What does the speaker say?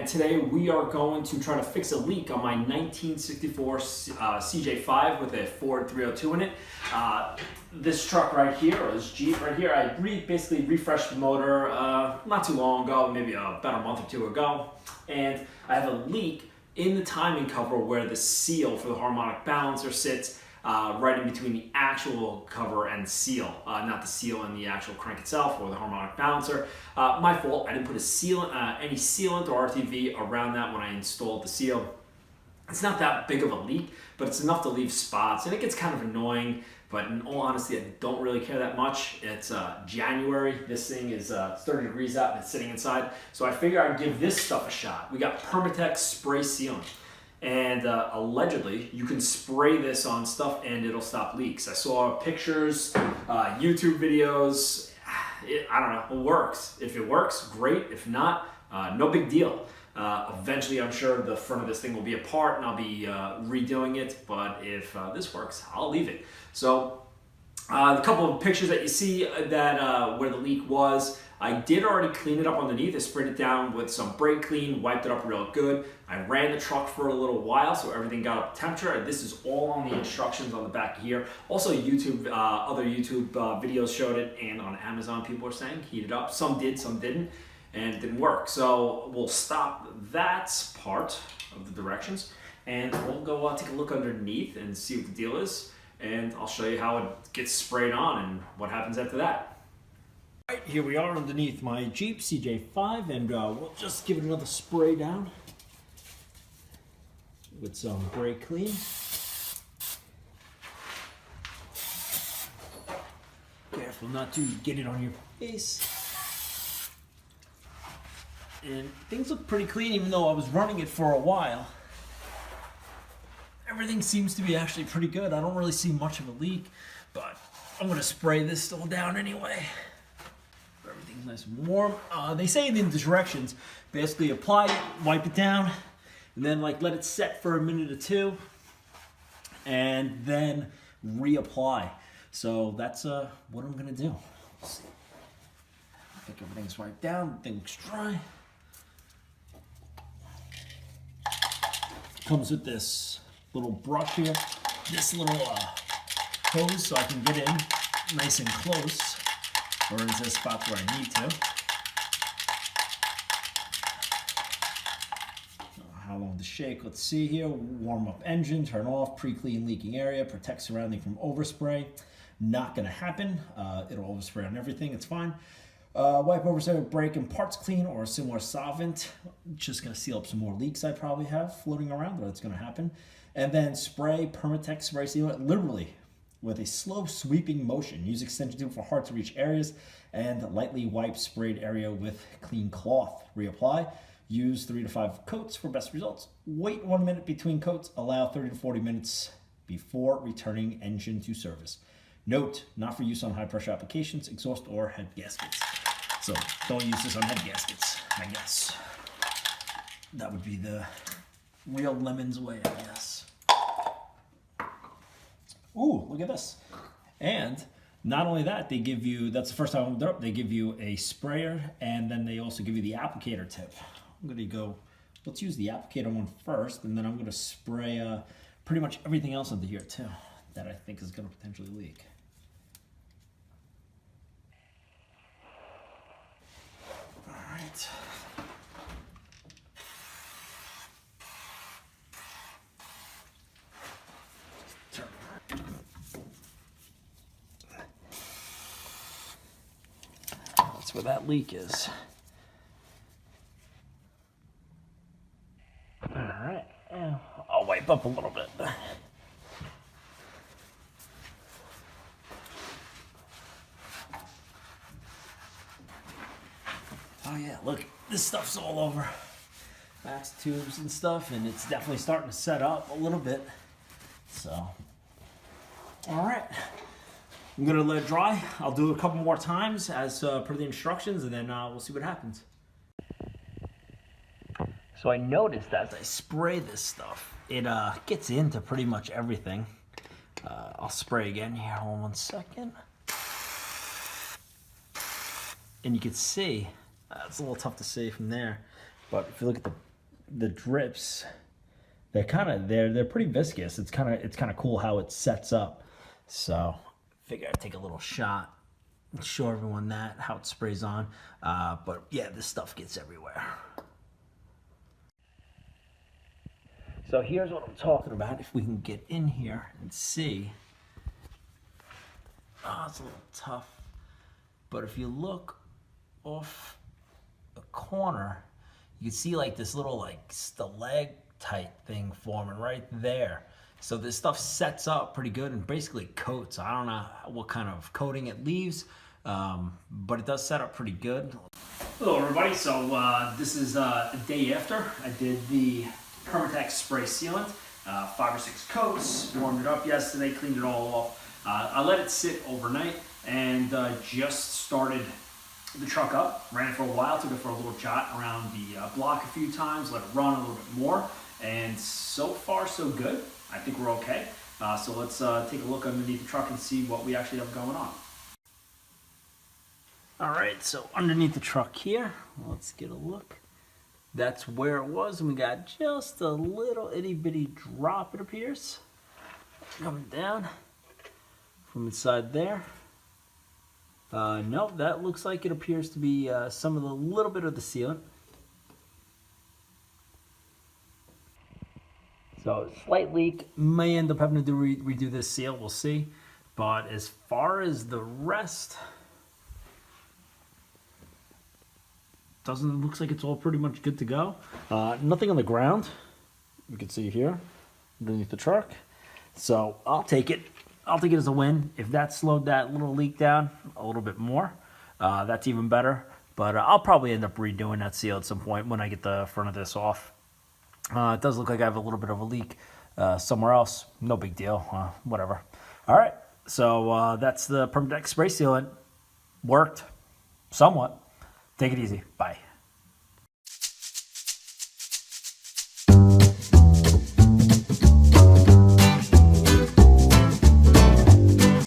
and today we are going to try to fix a leak on my 1964 CJ5 with a Ford 302 in it. This truck right here, or this Jeep right here, I basically refreshed the motor not too long ago, maybe about a month or two ago, and I have a leak in the timing cover where the seal for the harmonic balancer sits. Right in between the actual cover and seal, not the seal in the actual crank itself or the harmonic balancer. My fault, I didn't put any sealant or RTV around that when I installed the seal. It's not that big of a leak, but it's enough to leave spots, and it gets kind of annoying, but in all honesty, I don't really care that much. It's January, this thing is 30 degrees out and it's sitting inside, so I figure I'd give this stuff a shot. We got Permatex spray sealant. And allegedly, you can spray this on stuff and it'll stop leaks. I saw pictures, YouTube videos. I don't know, it works. If it works, great. If not, no big deal. Eventually, I'm sure the front of this thing will be apart and I'll be redoing it. But if this works, I'll leave it. So a couple of pictures that you see that where the leak was, I did already clean it up underneath. I sprayed it down with some brake clean, wiped it up real good. I ran the truck for a little while so everything got up to temperature. This is all on the instructions on the back here. Also YouTube, other YouTube videos showed it, and on Amazon people are saying heat it up. Some did, some didn't, and it didn't work. So we'll stop that part of the directions and we'll go take a look underneath and see what the deal is. And I'll show you how it gets sprayed on and what happens after that. Right, here we are underneath my Jeep CJ5, and we'll just give it another spray down with some brake clean. Careful not to get it on your face. And things look pretty clean, even though I was running it for a while. Everything seems to be actually pretty good. I don't really see much of a leak, but I'm going to spray this still down anyway. Everything's nice and warm. They say in the directions, basically apply it, wipe it down, and then like let it set for a minute or two, and then reapply. So that's what I'm going to do. Let's see. I think everything's wiped down. Everything looks dry. Comes with this little brush here, this little hose so I can get in nice and close, or into the spots where I need to. How long to shake? Let's see here. Warm up engine, turn off, pre-clean leaking area, protect surrounding from overspray. Not going to happen. It'll overspray on everything. It's fine. Wipe overspray with brake and parts clean or a similar solvent. Just going to seal up some more leaks I probably have floating around, but it's going to happen. And then spray Permatex spray sealant liberally with a slow sweeping motion. Use extension tube for hard to reach areas and lightly wipe sprayed area with clean cloth. Reapply. Use 3 to 5 coats for best results. Wait 1 minute between coats. Allow 30 to 40 minutes before returning engine to service. Note, not for use on high pressure applications, exhaust or head gaskets. So don't use this on head gaskets, I guess. That would be the real lemon's way, I guess. Ooh, look at this. And not only that, they give you, that's the first time I opened it up, they give you a sprayer, and then they also give you the applicator tip. I'm gonna go, let's use the applicator one first, and then I'm gonna spray pretty much everything else under here too, that I think is gonna potentially leak. All right. That's where that leak is. All right, I'll wipe up a little bit. Oh yeah, look, this stuff's all over. Max tubes and stuff, and it's definitely starting to set up a little bit. So, all right. I'm gonna let it dry. I'll do it a couple more times as per the instructions, and then we'll see what happens. So I noticed as I spray this stuff, it gets into pretty much everything. I'll spray again here. Hold on 1 second. And you can see, it's a little tough to see from there, but if you look at the the drips, they're pretty viscous. It's kind of cool how it sets up. So figure I'd take a little shot and show everyone how it sprays on. But yeah, this stuff gets everywhere. So here's what I'm talking about. If we can get in here and see. Oh, it's a little tough. But if you look off the corner, you can see like this little like stalactite thing forming right there. So this stuff sets up pretty good and basically coats. I don't know what kind of coating it leaves, but it does set up pretty good. Hello everybody, so this is a day after I did the Permatex spray sealant. 5 or 6 coats, warmed it up yesterday, cleaned it all off. I let it sit overnight and just started the truck up, ran it for a while, took it for a little jot around the block a few times, let it run a little bit more, and so far so good. I think we're okay. So let's take a look underneath the truck and see what we actually have going on. All right, so underneath the truck here, let's get a look. That's where it was, and we got just a little itty bitty drop, it appears, coming down from inside there. Nope, that looks like it appears to be some of the little bit of the sealant. So slight leak, may end up having to redo this seal, we'll see. But as far as the rest, looks like it's all pretty much good to go. Nothing on the ground, you can see here, underneath the truck. So I'll take it. I'll take it as a win. If that slowed that little leak down a little bit more, that's even better. But I'll probably end up redoing that seal at some point when I get the front of this off. It does look like I have a little bit of a leak somewhere else. No big deal. Whatever. All right. So that's the Permatex spray sealant. Worked somewhat. Take it easy. Bye.